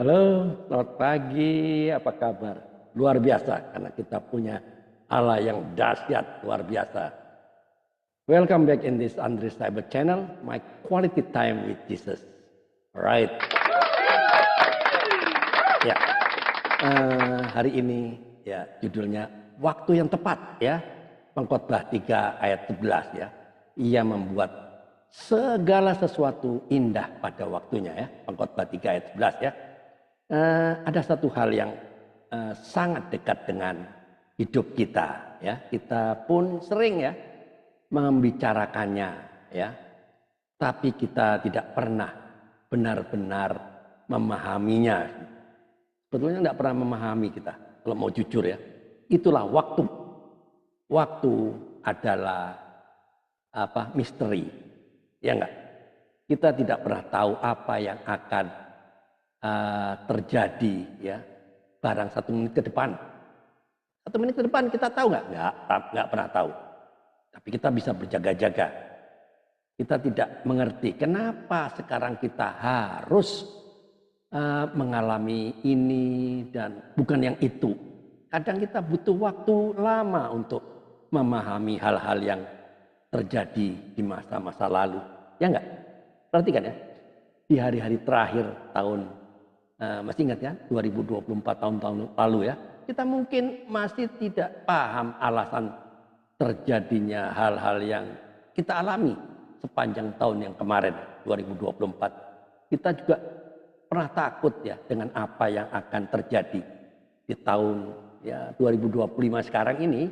Halo, selamat pagi. Apa kabar? Luar biasa karena kita punya Allah yang dahsyat, luar biasa. Welcome back in this Andres Cyber channel, my quality time with Jesus. Alright. Ya, hari ini ya judulnya waktu yang tepat ya. Pengkhotbah 3 ayat 11 ya. Ia membuat segala sesuatu indah pada waktunya ya. Pengkhotbah 3 ayat 11 ya. Ada satu hal yang sangat dekat dengan hidup kita ya. Kita pun sering ya membicarakannya ya. Tapi kita tidak pernah benar-benar memahaminya. Sebetulnya tidak pernah memahami kita kalau mau jujur ya. Itulah waktu. Waktu adalah misteri. Ya enggak? Kita tidak pernah tahu apa yang akan terjadi ya barang 1 menit ke depan. 1 menit ke depan kita tahu nggak? Nggak pernah tahu. Tapi kita bisa berjaga-jaga. Kita tidak mengerti kenapa sekarang kita harus mengalami ini dan bukan yang itu. Kadang kita butuh waktu lama untuk memahami hal-hal yang terjadi di masa-masa lalu. Ya enggak? Perhatikan ya. Di hari-hari terakhir tahun, masih ingat ya, 2024 tahun-tahun lalu ya. Kita mungkin masih tidak paham alasan terjadinya hal-hal yang kita alami sepanjang tahun yang kemarin 2024. Kita juga pernah takut ya dengan apa yang akan terjadi di tahun ya 2025 sekarang ini.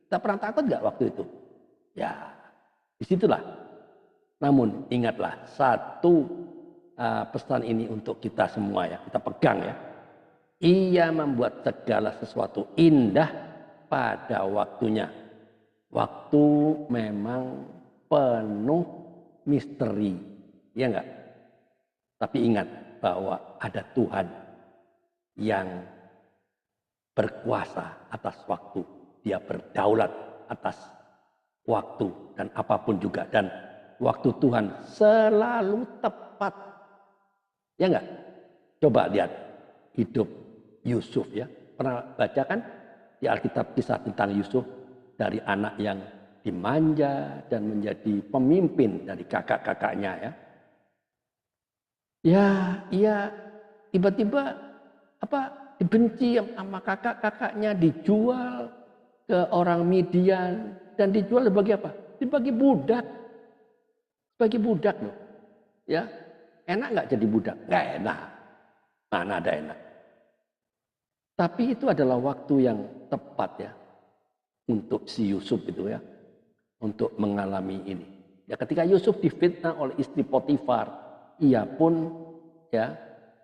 Kita pernah takut nggak waktu itu? Ya, disitulah. Namun ingatlah satu pesan ini untuk kita semua ya, kita pegang ya. Ia membuat segala sesuatu indah pada waktunya. Waktu memang penuh misteri, ya enggak? Tapi ingat bahwa ada Tuhan yang berkuasa atas waktu. Dia berdaulat atas waktu dan apapun juga. Dan waktu Tuhan selalu tepat. Ya enggak? Coba lihat hidup Yusuf ya. Pernah baca kan di Alkitab kisah tentang Yusuf, dari anak yang dimanja dan menjadi pemimpin dari kakak-kakaknya ya. Ya, ia tiba-tiba dibenci sama kakak-kakaknya, dijual ke orang Midian dan dijual sebagai apa? Sebagai budak. Sebagai budak loh. Ya. Enak nggak jadi budak? Nggak enak. Mana ada enak. Tapi itu adalah waktu yang tepat ya untuk si Yusuf itu ya, untuk mengalami ini. Ya ketika Yusuf difitnah oleh istri Potifar, ia pun ya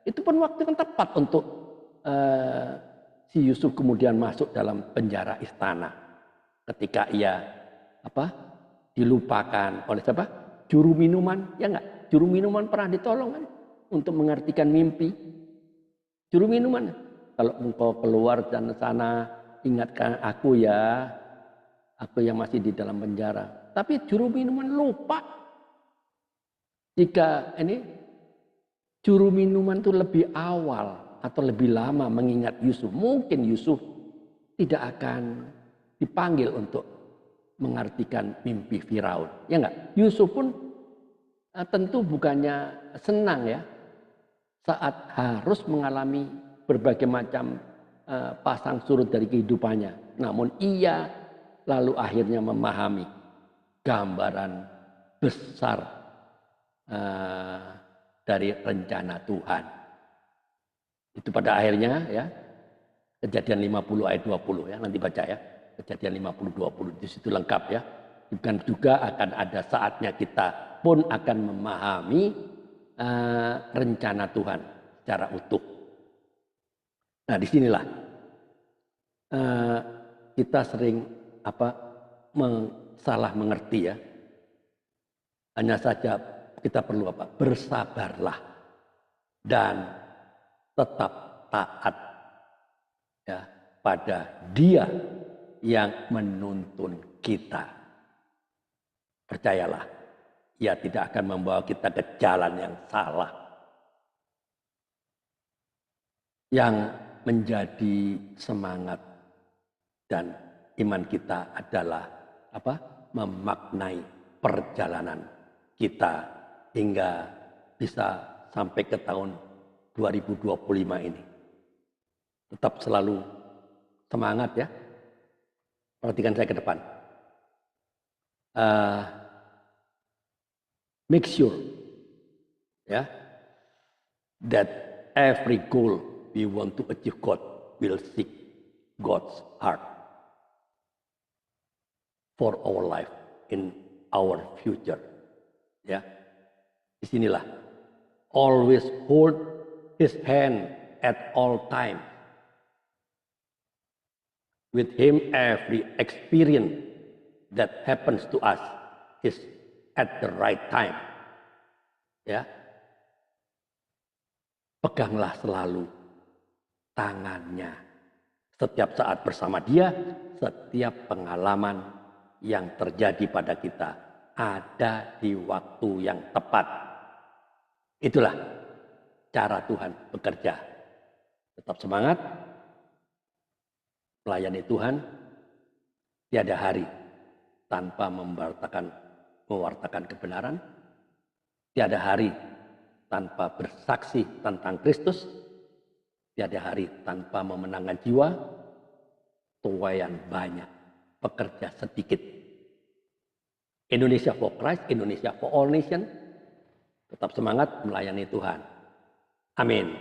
itu pun waktu yang tepat untuk si Yusuf kemudian masuk dalam penjara istana. Ketika ia dilupakan oleh siapa? Juru minuman, ya enggak? Juru minuman pernah ditolong kan untuk mengartikan mimpi. Juru minuman, kalau engkau keluar dan sana ingatkan aku ya, aku yang masih di dalam penjara. Tapi juru minuman lupa. Jika ini juru minuman itu lebih awal atau lebih lama mengingat Yusuf, mungkin Yusuf tidak akan dipanggil untuk mengartikan mimpi Firaun. Ya enggak? Yusuf pun tentu bukannya senang ya saat harus mengalami berbagai macam pasang surut dari kehidupannya. Namun ia lalu akhirnya memahami gambaran besar dari rencana Tuhan. Itu pada akhirnya ya, Kejadian 50 ayat 20 ya, nanti baca ya. Kejadian 50 20 di situ lengkap ya. Bukan juga akan ada saatnya kita pun akan memahami rencana Tuhan secara utuh. Nah, disinilah kita sering salah mengerti ya. Hanya saja kita perlu bersabarlah dan tetap taat ya pada Dia yang menuntun kita. Percayalah, Ia tidak akan membawa kita ke jalan yang salah. Yang menjadi semangat dan iman kita adalah memaknai perjalanan kita hingga bisa sampai ke tahun 2025 ini. Tetap selalu semangat ya. Perhatikan saya ke depan. Make sure ya that every goal we want to achieve, God will seek God's heart for our life in our future. Ya, disinilah always hold His hand at all time. With Him, every experience that happens to us is at the right time. Ya, peganglah selalu tangannya. Setiap saat bersama Dia, setiap pengalaman yang terjadi pada kita ada di waktu yang tepat. Itulah cara Tuhan bekerja. Tetap semangat, melayani Tuhan. Tiada hari tanpa mewartakan kebenaran. Tiada hari tanpa bersaksi tentang Kristus. Tiada hari tanpa memenangkan jiwa. Tuayan banyak, pekerja sedikit. Indonesia for Christ, Indonesia for all nation. Tetap semangat melayani Tuhan. Amin.